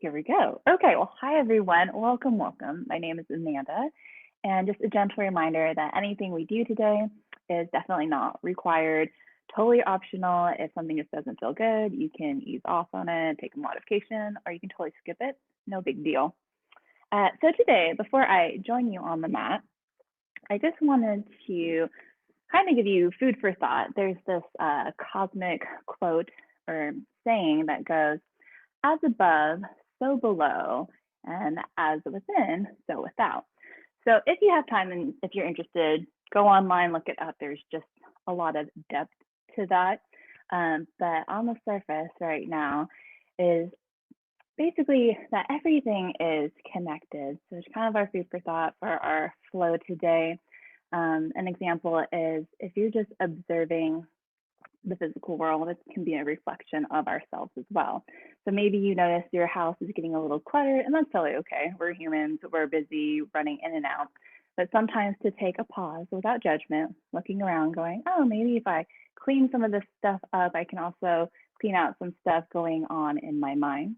Here we go. Okay, well, hi everyone. Welcome, welcome. My name is Amanda. And just a gentle reminder that anything we do today is definitely not required, totally optional. If something just doesn't feel good, you can ease off on it, take a modification, or you can totally skip it. No big deal. So today, before I join you on the mat, I just wanted to kind of give you food for thought. There's this cosmic quote or saying that goes, as above, so below, and as within, so without. So if you have time and if you're interested, go online, look it up. There's just a lot of depth to that. But on the surface right now is basically that everything is connected. So it's kind of our food for thought for our flow today. An example is if you're just observing the physical world, it can be a reflection of ourselves as well. So maybe you notice your house is getting a little cluttered, and that's totally okay. We're humans, we're busy running in and out. But sometimes to take a pause without judgment, looking around, going, oh, maybe if I clean some of this stuff up, I can also clean out some stuff going on in my mind.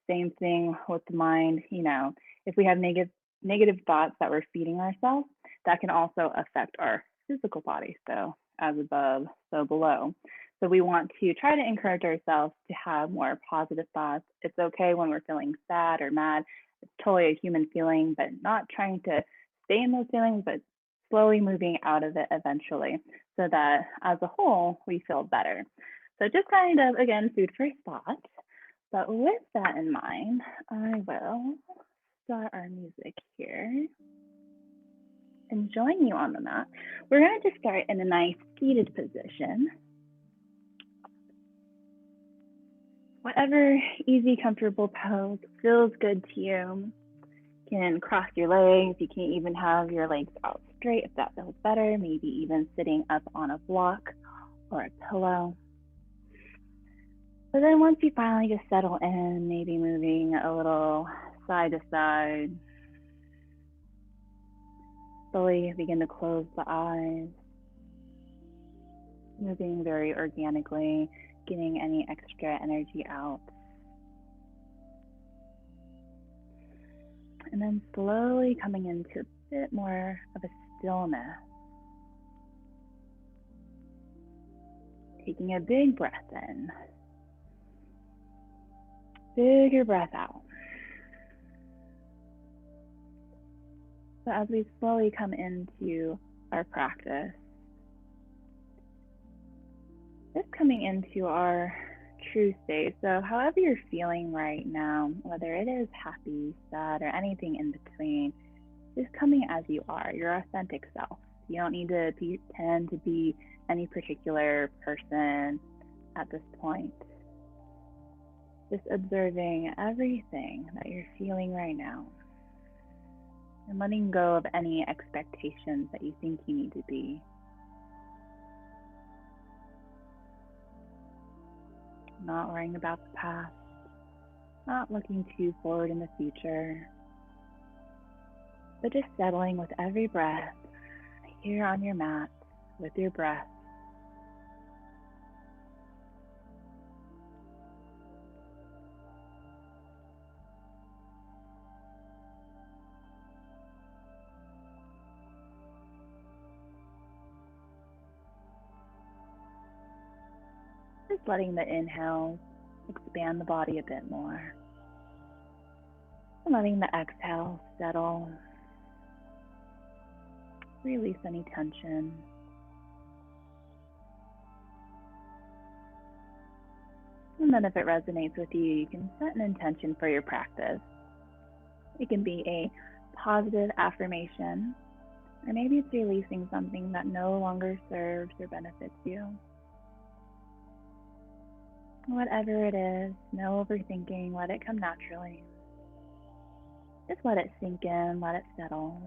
Same thing with the mind, if we have negative thoughts that we're feeding ourselves, that can also affect our physical body. So as above, so below. So we want to try to encourage ourselves to have more positive thoughts. It's okay when we're feeling sad or mad. It's totally a human feeling, but not trying to stay in those feelings, but slowly moving out of it eventually so that as a whole, we feel better. So just kind of, again, food for thought. But with that in mind, I will start our music here and join you on the mat. We're going to just start in a nice seated position. Whatever easy, comfortable pose feels good to you. You can cross your legs. You can even have your legs out straight if that feels better. Maybe even sitting up on a block or a pillow. But then once you finally just settle in, maybe moving a little side to side, slowly begin to close the eyes, moving very organically, getting any extra energy out. And then slowly coming into a bit more of a stillness. Taking a big breath in. Bigger breath out. So as we slowly come into our practice, just coming into our true state. So however you're feeling right now, whether it is happy, sad, or anything in between, just coming as you are, your authentic self. You don't need to pretend to be any particular person at this point. Just observing everything that you're feeling right now and letting go of any expectations that you think you need to be. Not worrying about the past, not looking too forward in the future, but just settling with every breath here on your mat with your breath. Just letting the inhales expand the body a bit more. And letting the exhale settle. Release any tension. And then if it resonates with you, you can set an intention for your practice. It can be a positive affirmation, or maybe it's releasing something that no longer serves or benefits you. Whatever it is, no overthinking, let it come naturally. Just let it sink in, let it settle.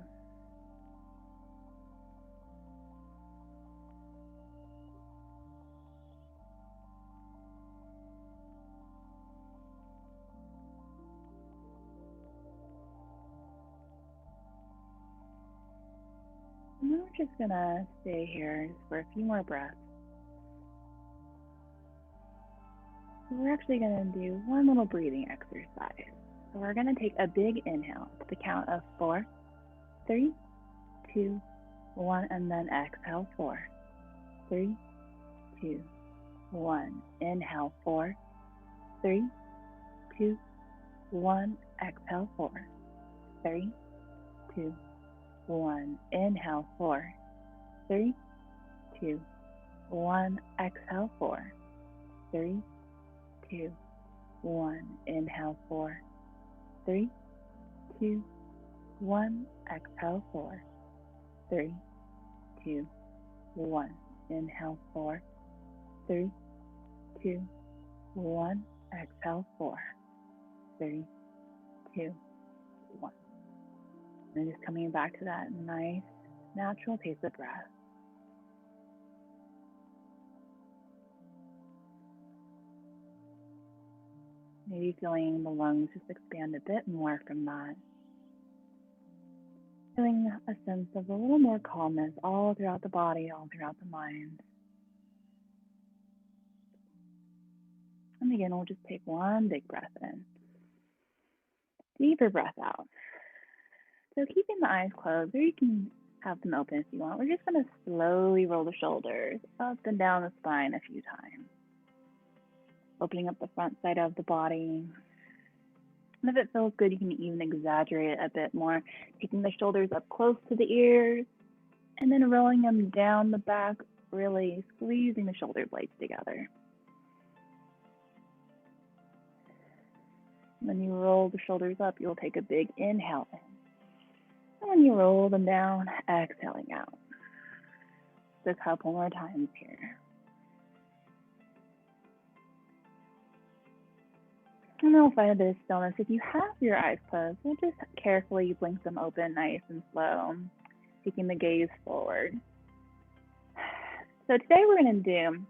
And then we're just gonna stay here for a few more breaths. We're actually going to do one little breathing exercise. So we're gonna take a big inhale to the count of 4, 3, 2, 1, and then exhale 4, 3, 2, 1. Inhale 4, 3, 2, 1. Exhale 4, 3, 2, 1. Inhale 4, 3, 2, 1. Exhale 4, 3, 2, 1. Inhale 4, 3, 2, 1. Exhale 4, 3, 2, 1. Inhale 4, 3, 2, 1. Exhale 4, 3, 2, 1. And just coming back to that nice, natural pace of breath. Maybe feeling the lungs just expand a bit more from that. Feeling a sense of a little more calmness all throughout the body, all throughout the mind. And again, we'll just take one big breath in. Deeper breath out. So keeping the eyes closed, or you can have them open if you want. We're just going to slowly roll the shoulders up and down the spine a few times. Opening up the front side of the body. And if it feels good, you can even exaggerate it a bit more, taking the shoulders up close to the ears, and then rolling them down the back, really squeezing the shoulder blades together. When you roll the shoulders up, you'll take a big inhale in. And when you roll them down, exhaling out. Just a couple more times here. And then we'll find a bit of stillness. If you have your eyes closed, we'll just carefully blink them open nice and slow, taking the gaze forward. So today we're going to do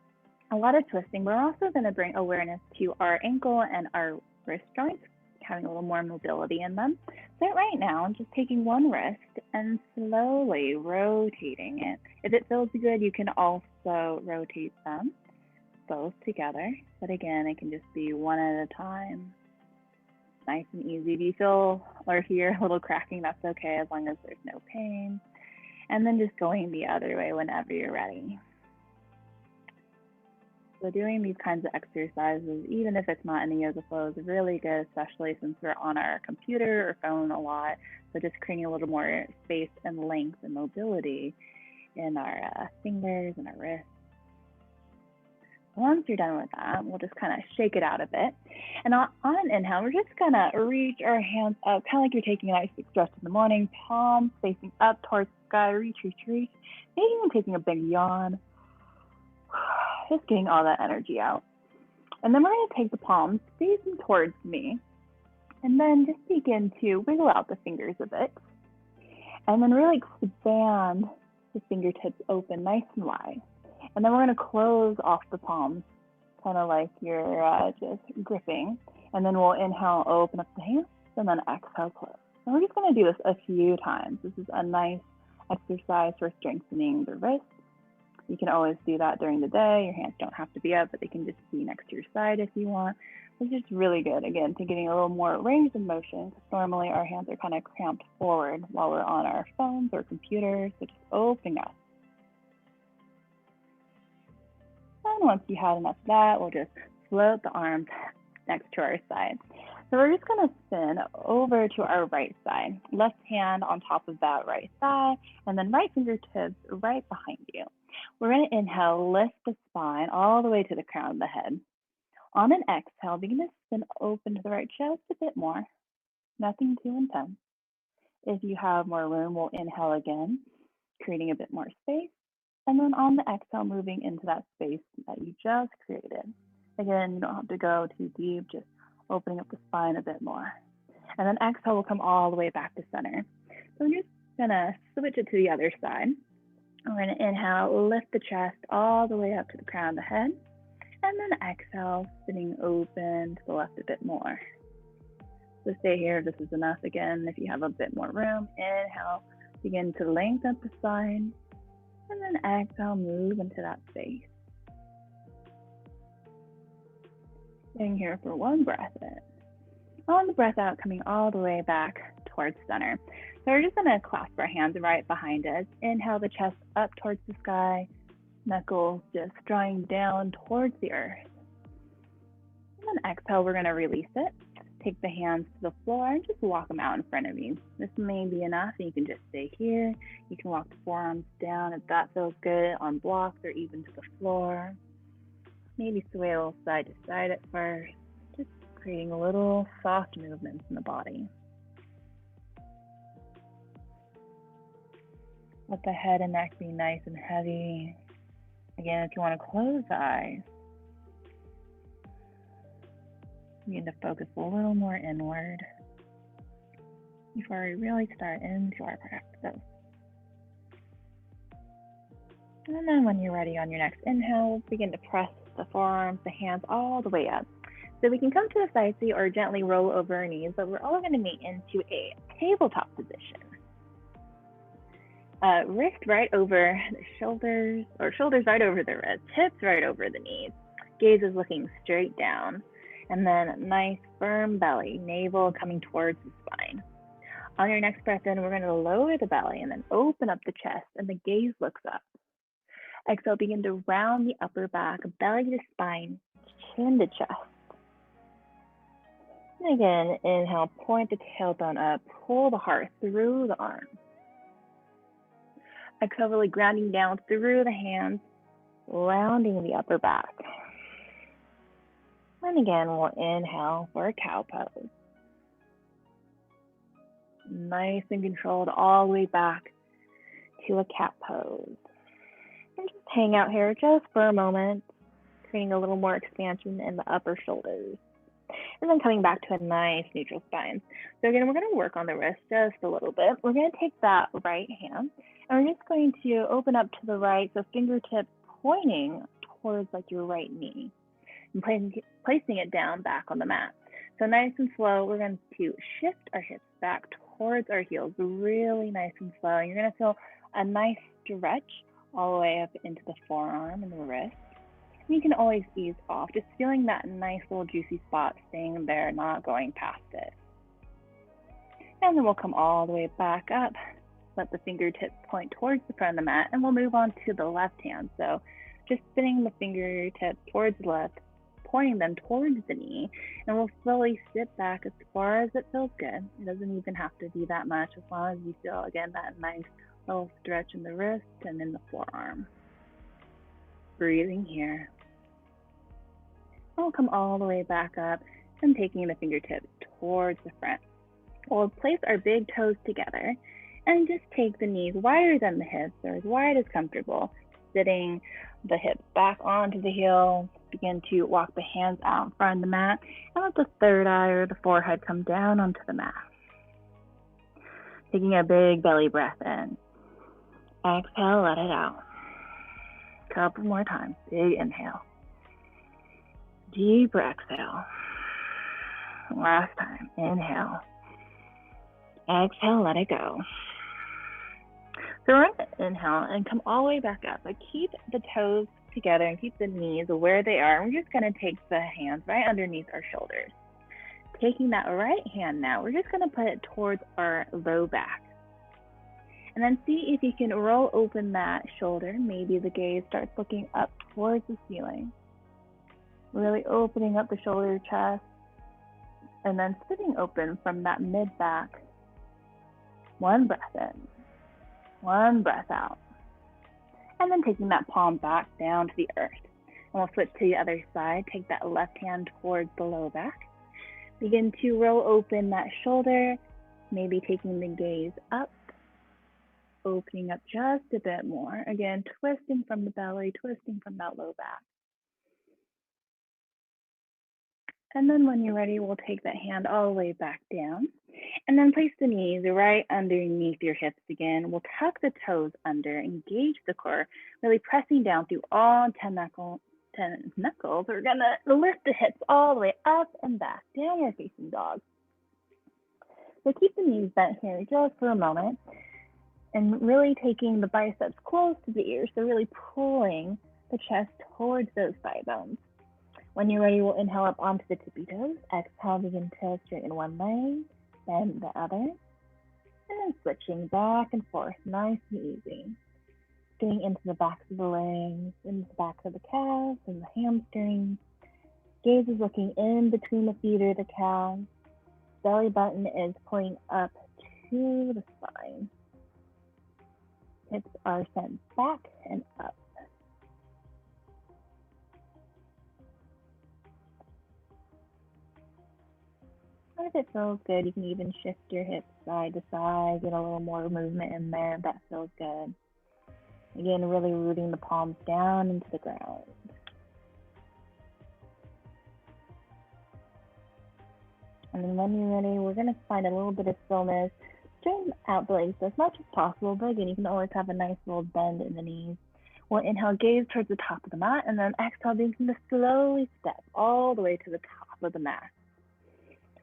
a lot of twisting. We're also going to bring awareness to our ankle and our wrist joints, having a little more mobility in them. So right now, I'm just taking one wrist and slowly rotating it. If it feels good, you can also rotate them both together. But again, it can just be one at a time. Nice and easy. If you feel or hear a little cracking, that's okay as long as there's no pain. And then just going the other way whenever you're ready. So doing these kinds of exercises, even if it's not in the yoga flow, is really good, especially since we're on our computer or phone a lot. So just creating a little more space and length and mobility in our fingers and our wrists. Once you're done with that, we'll just kind of shake it out a bit. And on an inhale, we're just going to reach our hands up, kind of like you're taking a nice big stretch in the morning, palms facing up towards the sky, reach, reach, reach. Maybe even taking a big yawn. Just getting all that energy out. And then we're going to take the palms, face them towards me, and then just begin to wiggle out the fingers a bit. And then really expand the fingertips open nice and wide. And then we're going to close off the palms, kind of like you're just gripping. And then we'll inhale, open up the hands, and then exhale, close. And we're just going to do this a few times. This is a nice exercise for strengthening the wrists. You can always do that during the day. Your hands don't have to be up, but they can just be next to your side if you want. It's just really good, again, to getting a little more range of motion, because normally our hands are kind of cramped forward while we're on our phones or computers. So just opening up. And once you have enough of that, we'll just float the arms next to our side. So we're just going to spin over to our right side, left hand on top of that right thigh, and then right fingertips right behind you. We're going to inhale, lift the spine all the way to the crown of the head. On an exhale, begin to spin open to the right just a bit more. Nothing too intense. If you have more room, we'll inhale again, creating a bit more space. And then on the exhale, moving into that space that you just created. Again, you don't have to go too deep, just opening up the spine a bit more. And then exhale will come all the way back to center. So we're just gonna switch it to the other side. We're gonna inhale, lift the chest all the way up to the crown of the head. And then exhale, sitting open to the left a bit more. So stay here if this is enough. Again, if you have a bit more room, inhale, begin to lengthen up the spine. And then exhale, move into that space. Staying here for one breath in. On the breath out, coming all the way back towards center. So we're just gonna clasp our hands right behind us. Inhale the chest up towards the sky, knuckles just drawing down towards the earth. And then exhale, we're gonna release it. Take the hands to the floor and just walk them out in front of you. This may be enough, and you can just stay here. You can walk the forearms down if that feels good, on blocks or even to the floor. Maybe sway a little side to side at first, just creating a little soft movements in the body. Let the head and neck be nice and heavy. Again, if you want to close the eyes, you need to focus a little more inward before we really start into our practice. And then when you're ready on your next inhale, begin to press the forearms, the hands all the way up. So we can come to a side seat or gently roll over our knees, but we're all going to meet into a tabletop position. Wrist right over the shoulders, or shoulders right over the wrists, hips right over the knees. Gaze is looking straight down. And then nice firm belly, navel coming towards the spine. On your next breath in, we're going to lower the belly and then open up the chest, and the gaze looks up. Exhale, begin to round the upper back, belly to spine, chin to chest. And again, inhale, point the tailbone up, pull the heart through the arms. Exhale, really grounding down through the hands, rounding the upper back. And again, we'll inhale for a cow pose. Nice and controlled all the way back to a cat pose. And just hang out here just for a moment, creating a little more expansion in the upper shoulders. And then coming back to a nice neutral spine. So again, we're going to work on the wrist just a little bit. We're going to take that right hand, and we're just going to open up to the right, so fingertips pointing towards like your right knee, and placing it down back on the mat. So nice and slow, we're going to shift our hips back towards our heels, really nice and slow. And you're going to feel a nice stretch all the way up into the forearm and the wrist. And you can always ease off, just feeling that nice little juicy spot staying there, not going past it. And then we'll come all the way back up. Let the fingertips point towards the front of the mat, and we'll move on to the left hand. So just spinning the fingertips towards the left, pointing them towards the knee, and we'll slowly sit back as far as it feels good. It doesn't even have to be that much, as long as you feel, again, that nice little stretch in the wrist and in the forearm. Breathing here. We'll come all the way back up and taking the fingertips towards the front. We'll place our big toes together and just take the knees wider than the hips, or as wide as comfortable, sitting the hips back onto the heels. Begin to walk the hands out in front of the mat, and let the third eye or the forehead come down onto the mat. Taking a big belly breath in. Exhale, let it out. Couple more times. Big inhale. Deeper exhale. Last time. Inhale. Exhale, let it go. So we're going to inhale and come all the way back up, but keep the toes together and keep the knees where they are. We're just going to take the hands right underneath our shoulders. Taking that right hand now, we're just going to put it towards our low back. And then see if you can roll open that shoulder. Maybe the gaze starts looking up towards the ceiling. Really opening up the shoulder, chest, and then sitting open from that mid-back. One breath in, one breath out. And then taking that palm back down to the earth. And we'll switch to the other side. Take that left hand towards the low back. Begin to roll open that shoulder, maybe taking the gaze up, opening up just a bit more. Again, twisting from the belly, twisting from that low back. And then when you're ready, we'll take that hand all the way back down, and then place the knees right underneath your hips again. We'll tuck the toes under, engage the core, really pressing down through all 10 knuckles. We're gonna lift the hips all the way up and back, downward facing dog. So keep the knees bent here just for a moment, and really taking the biceps close to the ears, so really pulling the chest towards those thigh bones. When you're ready, we'll inhale up onto the tippy toes. Exhale, begin to straighten one leg, bend the other, and then switching back and forth, nice and easy. Getting into the backs of the legs, into the backs of the calves and the hamstrings. Gaze is looking in between the feet or the calves. Belly button is pointing up to the spine. Hips are sent back and up. And if it feels good, you can even shift your hips side to side, get a little more movement in there if that feels good. Again, really rooting the palms down into the ground. And then when you're ready, we're going to find a little bit of stillness. Straighten out the legs as much as possible, but again, you can always have a nice little bend in the knees. We'll inhale, gaze towards the top of the mat, and then exhale, begin to slowly step all the way to the top of the mat.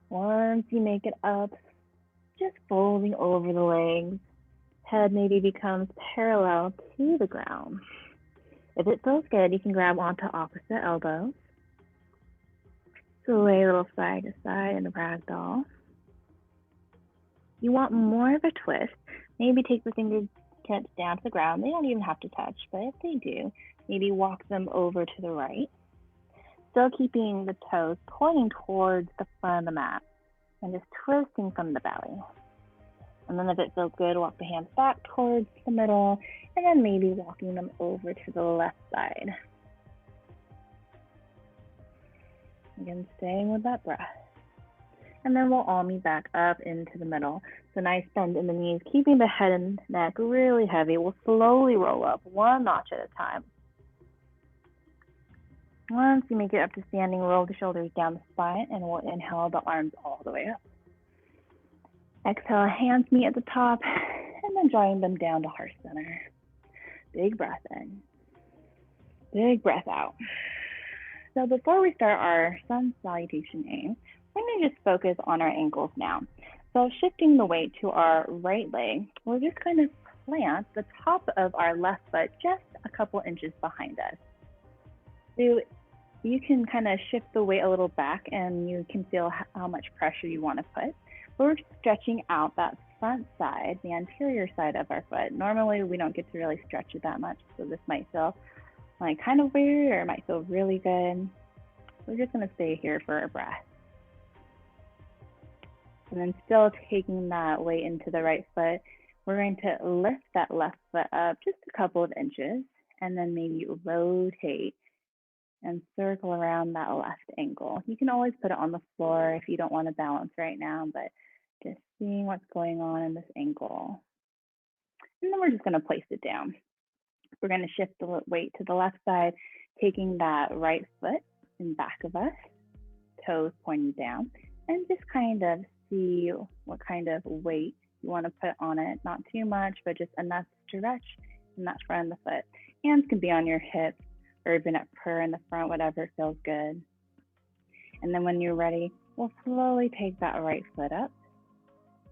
Once you make it up, just folding over the legs. Head maybe becomes parallel to the ground. If it feels good, you can grab onto opposite elbows. Sway a little side to side in a ragdoll. You want more of a twist, maybe take the fingertips down to the ground. They don't even have to touch, but if they do, maybe walk them over to the right. Still keeping the toes pointing towards the front of the mat and just twisting from the belly. And then if it feels good, walk the hands back towards the middle and then maybe walking them over to the left side. Again, staying with that breath. And then we'll all meet back up into the middle. So nice bend in the knees, keeping the head and neck really heavy. We'll slowly roll up one notch at a time. Once you make it up to standing, roll the shoulders down the spine, and we'll inhale the arms all the way up. Exhale, hands meet at the top, and then drawing them down to heart center. Big breath in, big breath out. So before we start our sun salutation aim, we're going to just focus on our ankles now. So shifting the weight to our right leg, we're just going to plant the top of our left foot just a couple inches behind us. So you can kind of shift the weight a little back and you can feel how much pressure you want to put. We're stretching out that front side, the anterior side of our foot. Normally we don't get to really stretch it that much, so this might feel like kind of weird or it might feel really good. We're just going to stay here for a breath. And then still taking that weight into the right foot, we're going to lift that left foot up just a couple of inches and then maybe rotate and circle around that left ankle. You can always put it on the floor if you don't want to balance right now, but just seeing what's going on in this ankle. And then we're just going to place it down. We're going to shift the weight to the left side, taking that right foot in back of us, toes pointing down, and just kind of see what kind of weight you want to put on it. Not too much, but just enough stretch in that front of the foot. Hands can be on your hips or even at prayer in the front, whatever feels good. And then when you're ready, we'll slowly take that right foot up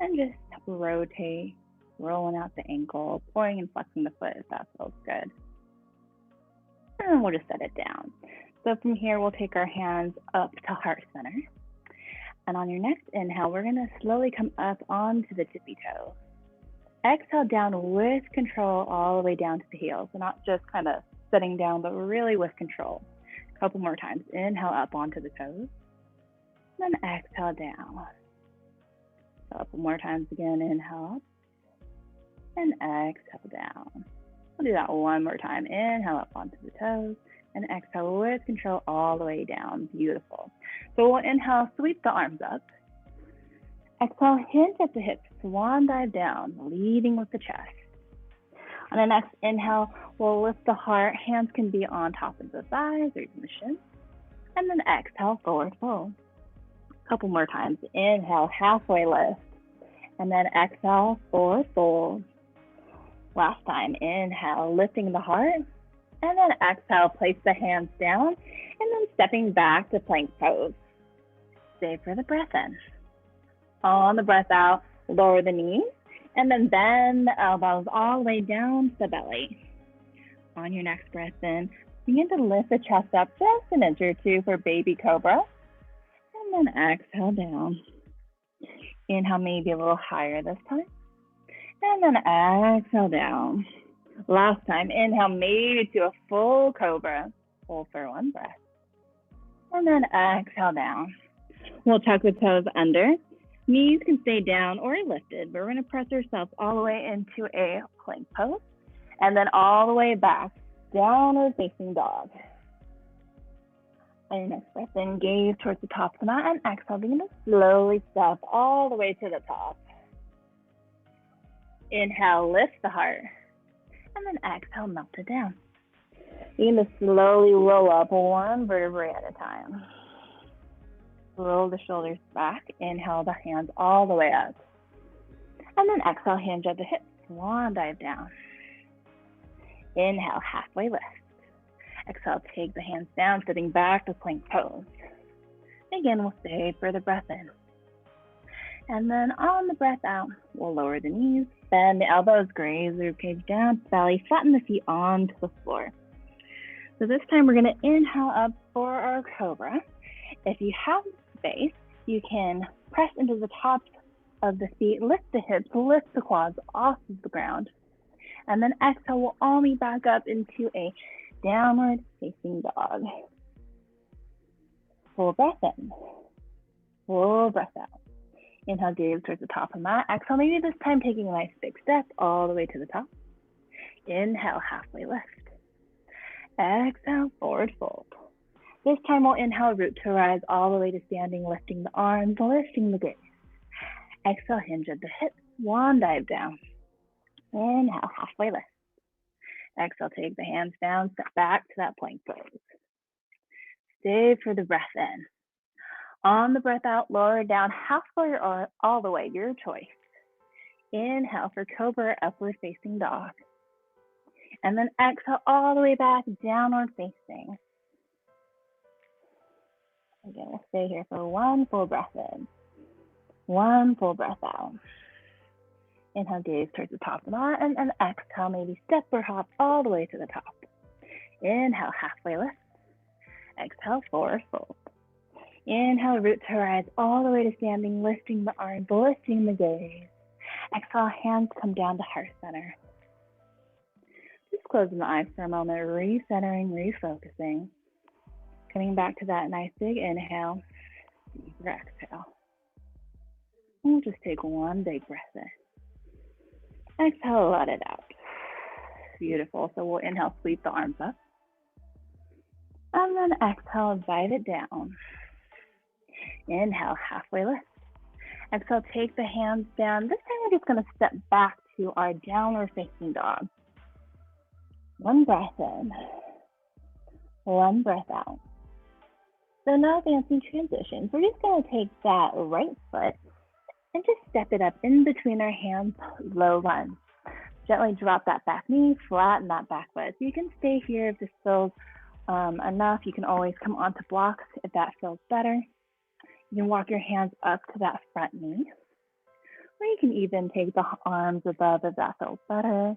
and just rotate, rolling out the ankle, pulling and flexing the foot if that feels good. And then we'll just set it down. So from here, we'll take our hands up to heart center. And on your next inhale, we're going to slowly come up onto the tippy toe. Exhale down with control all the way down to the heels. So not just kind of sitting down, but really with control. A couple more times. Inhale up onto the toes. Then exhale down. A couple more times again. Inhale up. And exhale down. We'll do that one more time. Inhale up onto the toes. And exhale with control all the way down. Beautiful. So we'll inhale, sweep the arms up. Exhale, hinge at the hips, swan dive down, leading with the chest. On the next inhale, we'll lift the heart. Hands can be on top of the thighs or even the shins. And then exhale, forward fold. A couple more times. Inhale, halfway lift. And then exhale, forward fold. Last time, inhale, lifting the heart. And then exhale, place the hands down. And then stepping back to plank pose. Stay for the breath in. On the breath out, lower the knees. And then bend the elbows all the way down to the belly. On your next breath in, Begin to lift the chest up just an inch or two for baby cobra. And then exhale down. Inhale maybe a little higher this time. And then exhale down. Last time, inhale maybe to a full cobra. Hold for one breath. And then exhale down. We'll tuck the toes under. Knees can stay down or lifted, but we're going to press ourselves all the way into a plank pose. And then all the way back, downward facing dog. And your next breath in, gaze towards the top of the mat, and exhale, begin to slowly step all the way to the top. Inhale, lift the heart. And then exhale, melt it down. Begin to slowly roll up one vertebrae at a time. Roll the shoulders back. Inhale the hands all the way up. And then exhale, hinge at the hips. Swan dive down. Inhale, halfway lift. Exhale, take the hands down, sitting back to plank pose. Again, we'll stay for the breath in. And then on the breath out, we'll lower the knees, bend the elbows, graze the ribcage down, belly, flatten the feet onto the floor. So this time we're going to inhale up for our cobra. If you have space, you can press into the tops of the feet, lift the hips, lift the quads off of the ground. And then exhale, we'll all meet back up into a downward facing dog. Full breath in. Full breath out. Inhale, gaze towards the top of the mat. Exhale, maybe this time taking a nice big step all the way to the top. Inhale, halfway lift. Exhale, forward fold. This time we'll inhale, root to rise all the way to standing, lifting the arms, lifting the gaze. Exhale, hinge at the hips, swan dive down. Inhale, halfway lift. Exhale, take the hands down, step back to that plank pose. Stay for the breath in. On the breath out, lower down halfway or all the way, your choice. Inhale for cobra, upward facing dog. And then exhale all the way back, downward facing. Again, we'll stay here for one full breath in. One full breath out. Inhale, gaze towards the top of the mat, and exhale, maybe step or hop all the way to the top. Inhale, halfway lift. Exhale, forward fold. Inhale, root to rise all the way to standing, lifting the arms, lifting the gaze. Exhale, hands come down to heart center. Just closing the eyes for a moment, recentering, refocusing. Coming back to that nice big inhale, deeper exhale. We'll just take one big breath in. Exhale, let it out. Beautiful. So we'll inhale, sweep the arms up. And then exhale, dive it down. Inhale, halfway lift. Exhale, take the hands down. This time we're just going to step back to our downward facing dog. One breath in. One breath out. So now advancing transitions. We're just going to take that right foot and just step it up in between our hands, low lunge. Gently drop that back knee, flatten that back foot. So you can stay here if this feels enough. You can always come onto blocks if that feels better. You can walk your hands up to that front knee. Or you can even take the arms above if that feels better.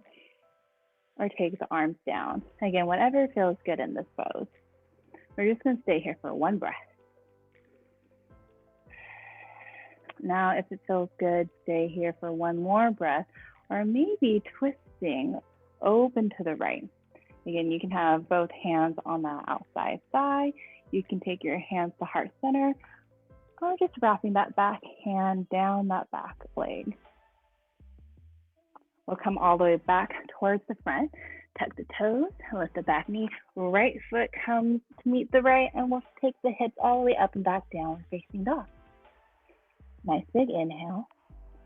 Or take the arms down. Again, whatever feels good in this pose. We're just going to stay here for one breath. Now, if it feels good, stay here for one more breath, or maybe twisting open to the right. Again, you can have both hands on the outside thigh. You can take your hands to heart center, or just wrapping that back hand down that back leg. We'll come all the way back towards the front. Tuck the toes, lift the back knee, right foot comes to meet the right, and we'll take the hips all the way up and back down, facing dog. Nice big inhale.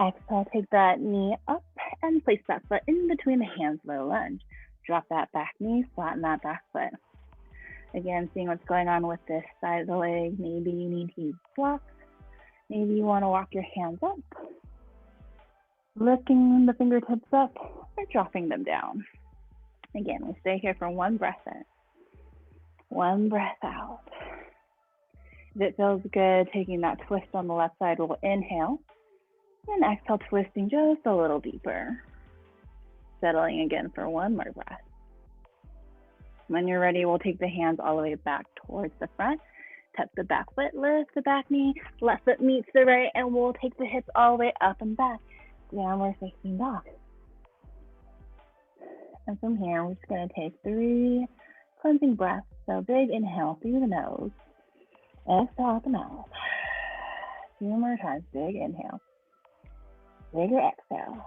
Exhale, take that knee up and place that foot in between the hands, low lunge. Drop that back knee, flatten that back foot. Again, seeing what's going on with this side of the leg. Maybe you need to use blocks. Maybe you want to walk your hands up, lifting the fingertips up or dropping them down. Again, we'll stay here for one breath in, one breath out. If it feels good, taking that twist on the left side, we'll inhale and exhale, twisting just a little deeper. Settling again for one more breath. When you're ready, we'll take the hands all the way back towards the front. Tuck the back foot, lift the back knee, left foot meets the right, and we'll take the hips all the way up and back. Downward facing dog. And from here, we're just going to take 3 cleansing breaths. So big inhale through the nose. Exhale out the mouth. 2 more times, big inhale. Bigger exhale.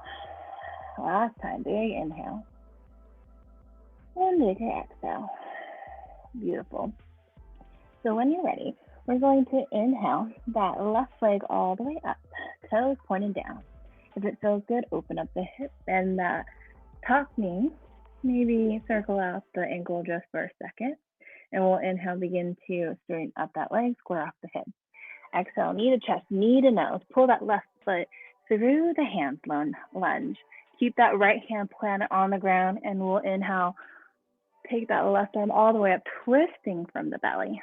Last time, big inhale. And bigger exhale. Beautiful. So when you're ready, we're going to inhale that left leg all the way up, toes pointed down. If it feels good, open up the hip and the top knee. Maybe circle out the ankle just for a second. And we'll inhale, begin to straighten up that leg, square off the hip. Exhale, knee to chest, knee to nose. Pull that left foot through the hands lunge. Keep that right hand planted on the ground, and we'll inhale, take that left arm all the way up, twisting from the belly.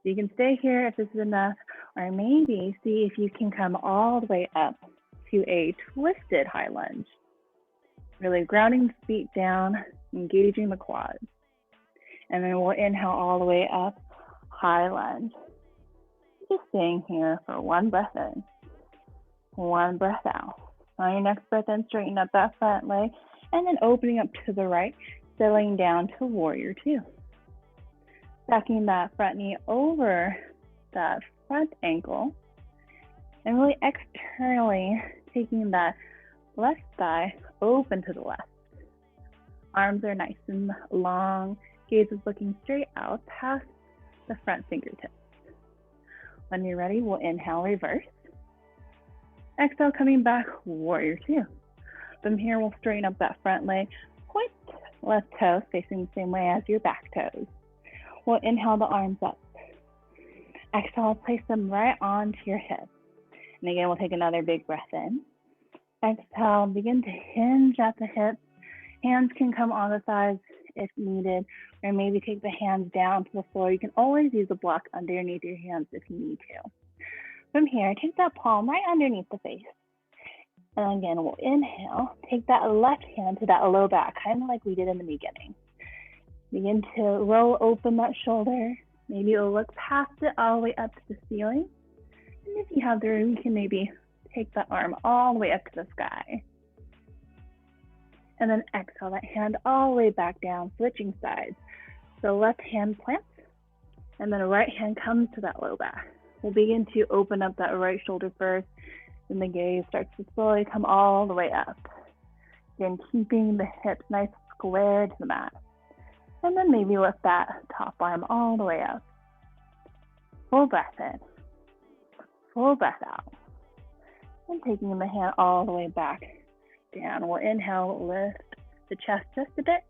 You can stay here if this is enough, or maybe see if you can come all the way up to a twisted high lunge. Really grounding the feet down, engaging the quads. And then we'll inhale all the way up, high lunge. Just staying here for 1 breath in, 1 breath out. On your next breath in, straighten up that front leg, and then opening up to the right, settling down to warrior 2. Stacking that front knee over that front ankle, and really externally taking that left thigh open to the left. Arms are nice and long, gaze is looking straight out past the front fingertips. When you're ready, we'll inhale, reverse. Exhale, coming back, warrior 2. From here, we'll straighten up that front leg, point left toe facing the same way as your back toes. We'll inhale the arms up. Exhale, place them right onto your hips. And again, we'll take another big breath in. Exhale, begin to hinge at the hips. Hands can come on the thighs if needed, or maybe take the hands down to the floor. You can always use a block underneath your hands if you need to. From here, take that palm right underneath the face. And again, we'll inhale, take that left hand to that low back, kind of like we did in the beginning. Begin to roll open that shoulder. Maybe you'll look past it all the way up to the ceiling. And if you have the room, you can maybe take that arm all the way up to the sky. And then exhale that hand all the way back down, switching sides. So left hand plants, and then the right hand comes to that low back. We'll begin to open up that right shoulder first, and the gaze starts to slowly come all the way up. Again, keeping the hips nice square to the mat. And then maybe lift that top arm all the way up. Full breath in. Full breath out. And taking the hand all the way back down. We'll inhale, lift the chest just a bit.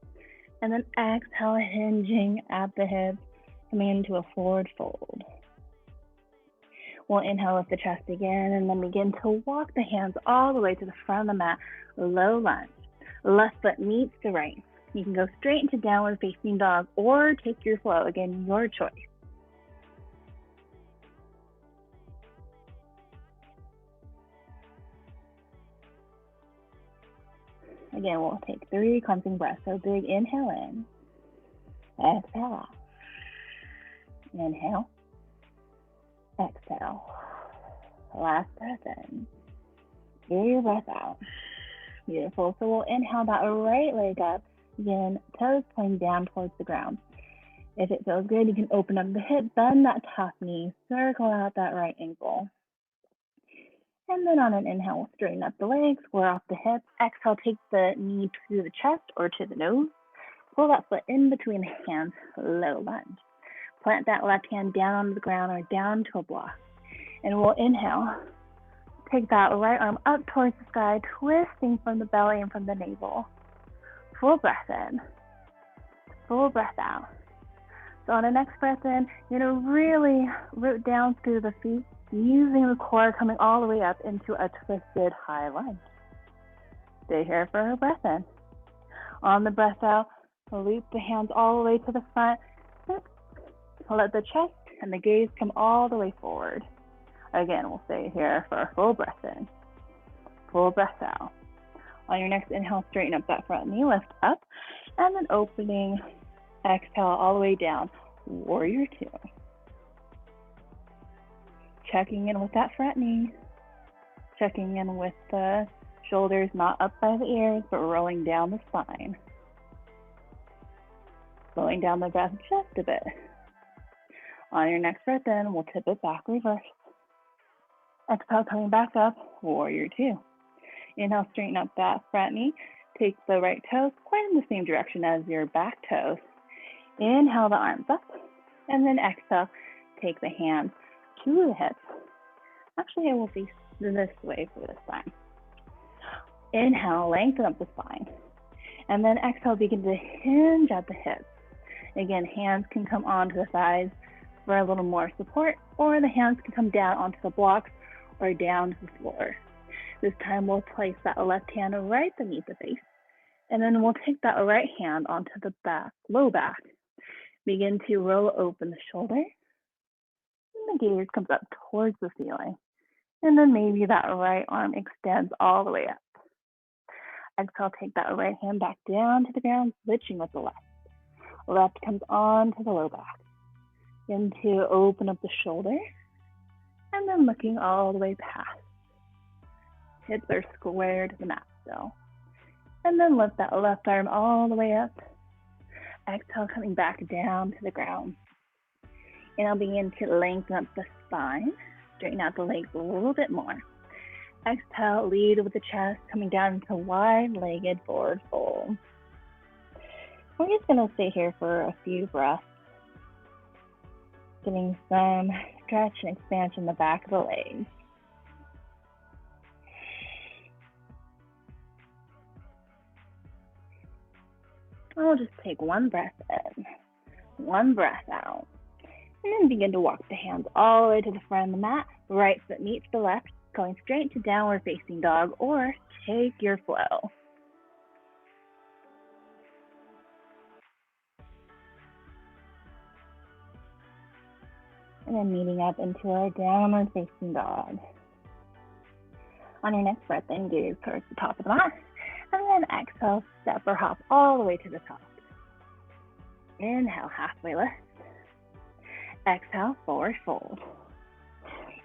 And then exhale, hinging at the hips, coming into a forward fold. We'll inhale, lift the chest again, and then begin to walk the hands all the way to the front of the mat, low lunge. Left foot meets the right. You can go straight into downward facing dog or take your flow. Again, your choice. Again, we'll take 3 cleansing breaths. So big inhale in, exhale out. Inhale, exhale. Last breath in, big breath out. Beautiful. So we'll inhale that right leg up. Again, toes pointing down towards the ground. If it feels good, you can open up the hip, bend that top knee, circle out that right ankle. And then on an inhale, we'll straighten up the legs, square off the hips. Exhale, take the knee to the chest or to the nose. Pull that foot in between the hands, low lunge. Plant that left hand down onto the ground or down to a block. And we'll inhale. Take that right arm up towards the sky, twisting from the belly and from the navel. Full breath in. Full breath out. So on the next breath in, you're going to really root down through the feet, using the core coming all the way up into a twisted high lunge. Stay here for a breath in. On the breath out, loop the hands all the way to the front. Let the chest and the gaze come all the way forward. Again, we'll stay here for a full breath in. Full breath out. On your next inhale, straighten up that front knee, lift up, and then opening Exhale all the way down, warrior two. Checking in with that front knee. Checking in with the shoulders not up by the ears, but rolling down the spine. Slowing down the breath just a bit. On your next breath in, we'll tip it back, reverse. Exhale, coming back up, warrior two. Inhale, straighten up that front knee. Take the right toes quite in the same direction as your back toes. Inhale the arms up, and then exhale, take the hands to the hips. Actually, I will face this way for this time. Inhale, lengthen up the spine. And then exhale, begin to hinge at the hips. Again, hands can come onto the thighs for a little more support, or the hands can come down onto the blocks or down to the floor. This time we'll place that left hand right beneath the face, and then we'll take that right hand onto the back, low back. Begin to roll open the shoulder, and the gaze comes up towards the ceiling. And then maybe that right arm extends all the way up. Exhale, take that right hand back down to the ground, switching with the left. Left comes on to the low back. Begin to open up the shoulder, and then looking all the way past. Hips are square to the mat still. And then lift that left arm all the way up. Exhale, coming back down to the ground. And I'll begin to lengthen up the spine, straighten out the legs a little bit more. Exhale, lead with the chest, coming down into wide-legged forward fold. We're just gonna stay here for a few breaths, getting some stretch and expansion in the back of the legs. I'll just take one breath in, one breath out, and then begin to walk the hands all the way to the front of the mat. Right foot meets the left, going straight to downward facing dog, or take your flow. And then meeting up into our downward facing dog. On your next breath in, gaze towards the top of the mat. And then exhale, step or hop all the way to the top. Inhale, halfway lift. Exhale, forward fold.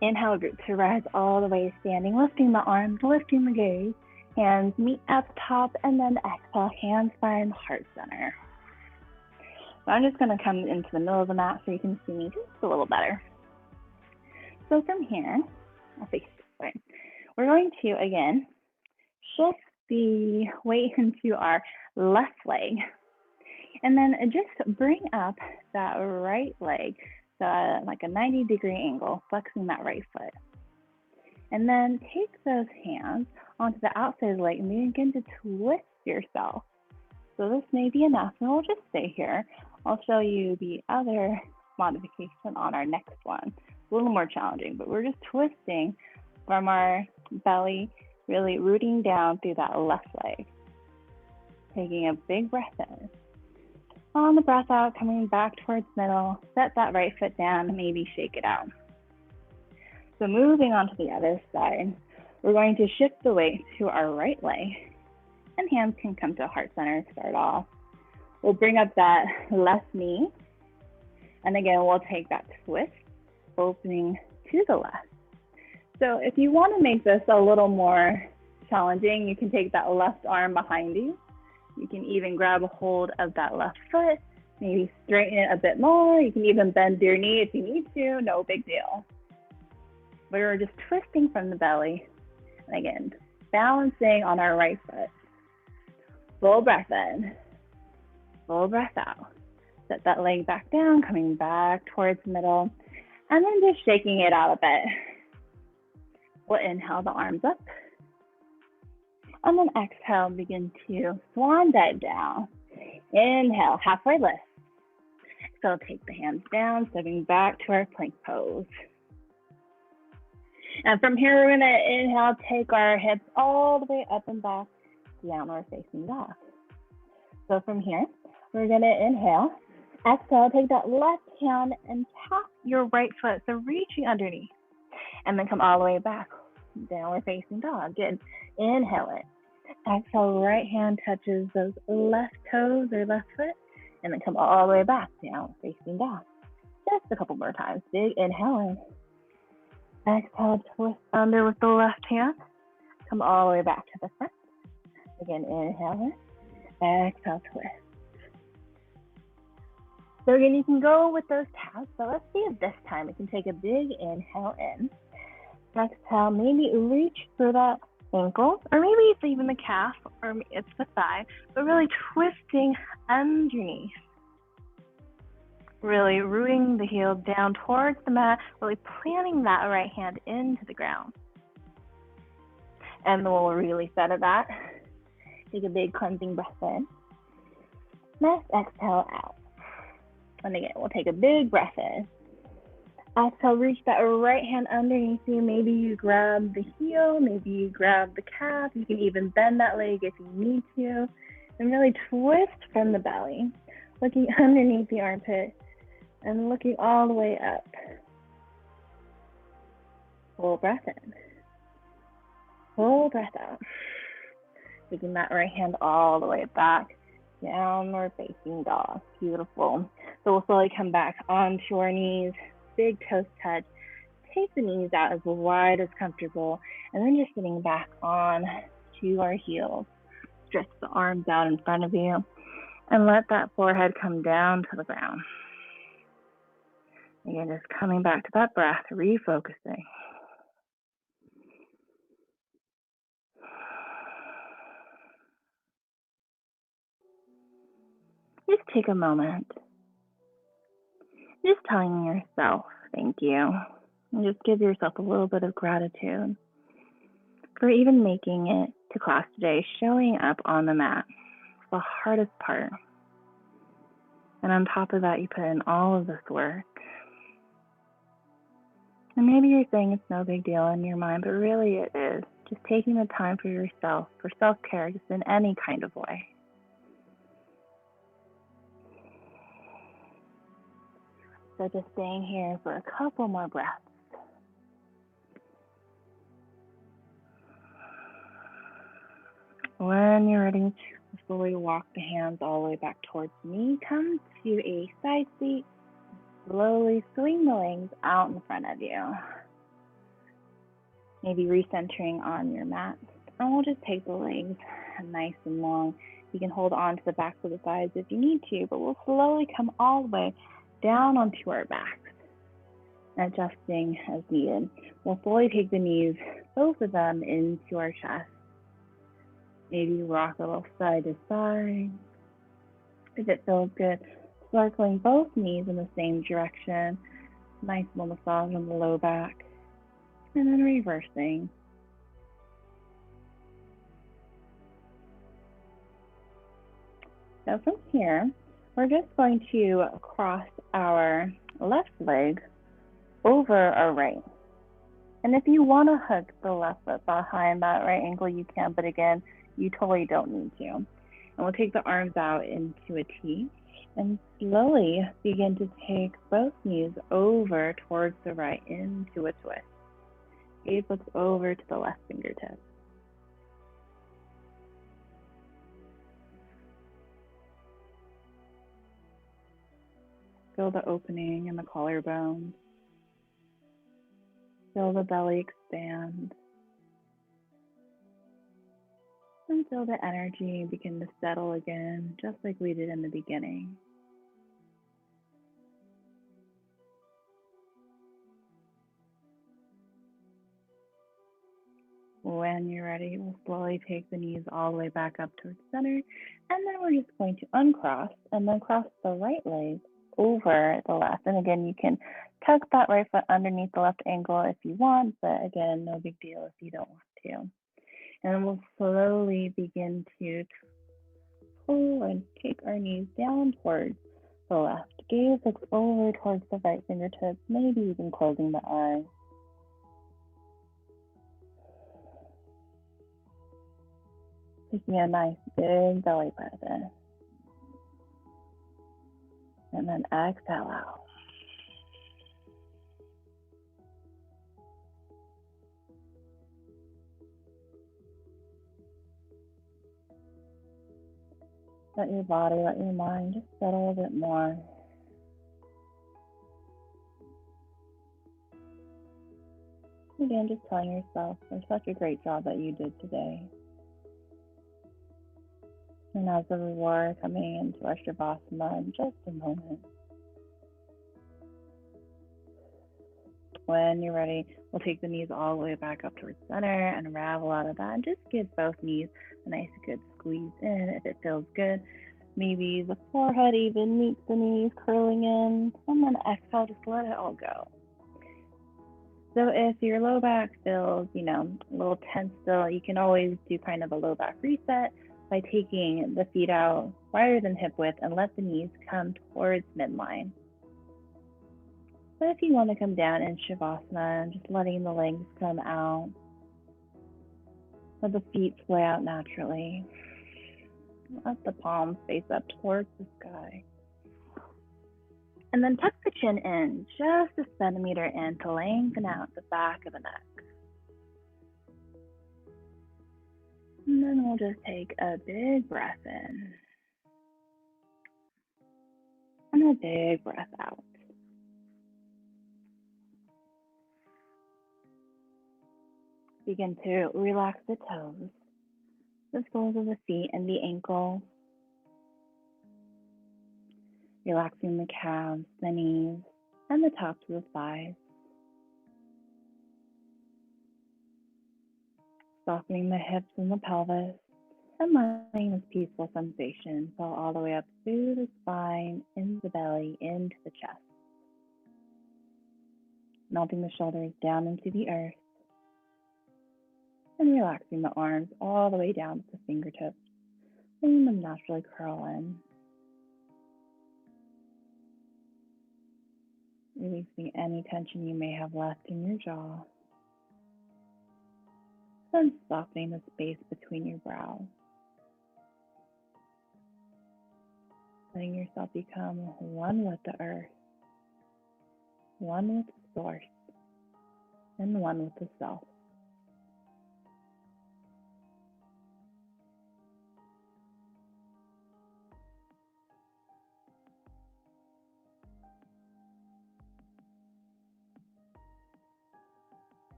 Inhale, root to rise all the way standing, lifting the arms, lifting the gaze. Hands meet at the top, and then exhale, hands find heart center. So I'm just gonna come into the middle of the mat so you can see me just a little better. So from here, I'll face this way. We're going to, again, shift the weight into our left leg. And then just bring up that right leg, so like a 90-degree angle, flexing that right foot. And then take those hands onto the outside of the leg and begin to twist yourself. So this may be enough, and we'll just stay here. I'll show you the other modification on our next one. It's a little more challenging, but we're just twisting from our belly, really rooting down through that left leg. Taking a big breath in. On the breath out, coming back towards middle, set that right foot down, maybe shake it out. So moving on to the other side, we're going to shift the weight to our right leg, and hands can come to heart center to start off. We'll bring up that left knee, and again, we'll take that twist, opening to the left. So if you want to make this a little more challenging, you can take that left arm behind you. You can even grab a hold of that left foot, maybe straighten it a bit more. You can even bend your knee if you need to, no big deal. We're just twisting from the belly. And again, balancing on our right foot. Full breath in, full breath out. Set that leg back down, coming back towards the middle, and then just shaking it out a bit. We'll inhale the arms up. And then exhale, begin to swan dive down. Inhale, halfway lift. So take the hands down, stepping back to our plank pose. And from here, we're gonna inhale, take our hips all the way up and back, downward facing dog. So from here, we're gonna inhale, exhale, take that left hand and tap your right foot, so reaching underneath. And then come all the way back, downward facing dog. Good. Inhale it. Exhale, right hand touches those left toes or left foot. And then come all the way back down, facing dog. Just a couple more times. Big inhale in. Exhale, twist under with the left hand. Come all the way back to the front. Again, inhale in. Exhale, twist. So again, you can go with those counts, but let's see if this time we can take a big inhale in. Exhale, maybe reach for that ankle, or maybe it's even the calf, or it's the thigh, but really twisting underneath. Really rooting the heel down towards the mat, really planting that right hand into the ground. And then we'll really set at that. Take a big cleansing breath in. Next, exhale out. And again, we'll take a big breath in. Exhale, reach that right hand underneath you. Maybe you grab the heel, maybe you grab the calf. You can even bend that leg if you need to. And really twist from the belly, looking underneath the armpit and looking all the way up. Full breath in. Full breath out. Taking that right hand all the way back. Downward facing dog. Beautiful. So we'll slowly come back onto our knees. Big toes touch. Take the knees out as wide as comfortable. And then just sitting back on to our heels. Stretch the arms out in front of you. And let that forehead come down to the ground. Again, just coming back to that breath, refocusing. Just take a moment. Just telling yourself thank you. And just give yourself a little bit of gratitude for even making it to class today, showing up on the mat. It's the hardest part. And on top of that, you put in all of this work. And maybe you're saying it's no big deal in your mind, but really it is. Just taking the time for yourself, for self-care, just in any kind of way. So just staying here for a couple more breaths. When you're ready to slowly walk the hands all the way back towards me, come to a side seat. Slowly swing the legs out in front of you. Maybe recentering on your mat. And we'll just take the legs nice and long. You can hold on to the backs of the thighs if you need to, but we'll slowly come all the way down onto our backs, adjusting as needed. We'll slowly take the knees, both of them, into our chest. Maybe rock a little side to side. If it feels good, circling both knees in the same direction. Nice little massage on the low back. And then reversing. So from here, we're just going to cross our left leg over our right. And if you want to hook the left foot behind that right ankle, you can, but again, you totally don't need to. And we'll take the arms out into a T and slowly begin to take both knees over towards the right into a twist. Gaze looks over to the left fingertip. Feel the opening in the collarbone. Feel the belly expand. And feel the energy begin to settle again, just like we did in the beginning. When you're ready, we'll slowly take the knees all the way back up towards center. And then we're just going to uncross and then cross the right leg over the left. And again, you can tuck that right foot underneath the left ankle if you want, but again, no big deal if you don't want to. And then we'll slowly begin to pull and kick our knees down towards the left. Gaze looks over towards the right fingertips, maybe even closing the eyes. Taking a nice big belly breath in. And then exhale out. Let your body, let your mind just settle a bit more. Again, just telling yourself, there's such a great job that you did today. And as a reward, coming into our Shavasana in just a moment. When you're ready, we'll take the knees all the way back up towards center and unravel out of that. And just give both knees a nice good squeeze in if it feels good. Maybe the forehead even meets the knees, curling in. And then exhale, just let it all go. So if your low back feels, a little tense still, you can always do kind of a low back reset by taking the feet out wider than hip width and let the knees come towards midline. But if you want to come down in Shavasana, just letting the legs come out, let the feet splay out naturally. Let the palms face up towards the sky. And then tuck the chin in just a centimeter in to lengthen out the back of the neck. And then we'll just take a big breath in. And a big breath out. Begin to relax the toes, the soles of the feet and the ankles. Relaxing the calves, the knees, and the tops of the thighs. Softening the hips and the pelvis, and letting this peaceful sensation flow all the way up through the spine, into the belly, into the chest. Melting the shoulders down into the earth, and relaxing the arms all the way down to the fingertips, letting them naturally curl in. Releasing any tension you may have left in your jaw. And softening the space between your brows. Letting yourself become one with the earth, one with the source, and one with the self.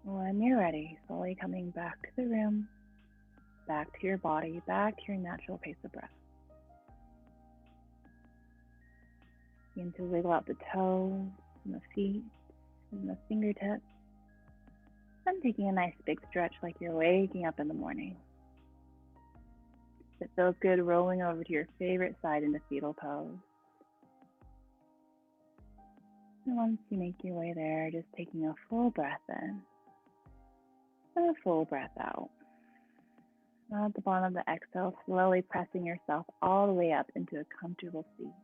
When you're ready, slowly coming back to the room, back to your body, back to your natural pace of breath. Begin to wiggle out the toes and the feet and the fingertips. And taking a nice big stretch like you're waking up in the morning. If it feels good, rolling over to your favorite side into fetal pose. And once you make your way there, just taking a full breath in. And a full breath out. Now at the bottom of the exhale, slowly pressing yourself all the way up into a comfortable seat.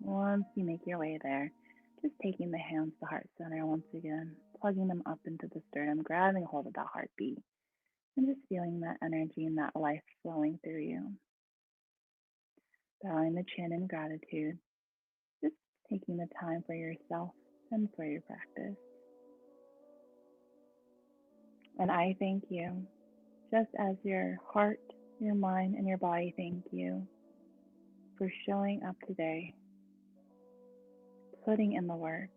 Once you make your way there, just taking the hands to heart center once again, plugging them up into the sternum, grabbing a hold of that heartbeat, and just feeling that energy and that life flowing through you. Bowing the chin in gratitude, just taking the time for yourself and for your practice. And I thank you, just as your heart, your mind, and your body thank you for showing up today, putting in the work,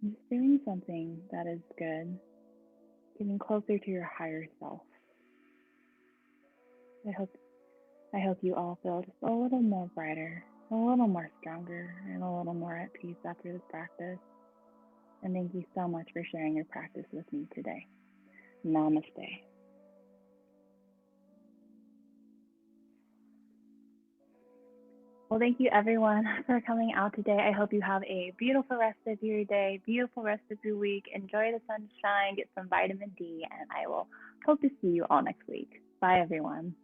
and just doing something that is good, getting closer to your higher self. I hope you all feel just a little more brighter, a little more stronger, and a little more at peace after this practice. And thank you so much for sharing your practice with me today. Namaste. Well, thank you everyone for coming out today. I hope you have a beautiful rest of your day, beautiful rest of your week. Enjoy the sunshine, get some vitamin D, and I will hope to see you all next week. Bye, everyone.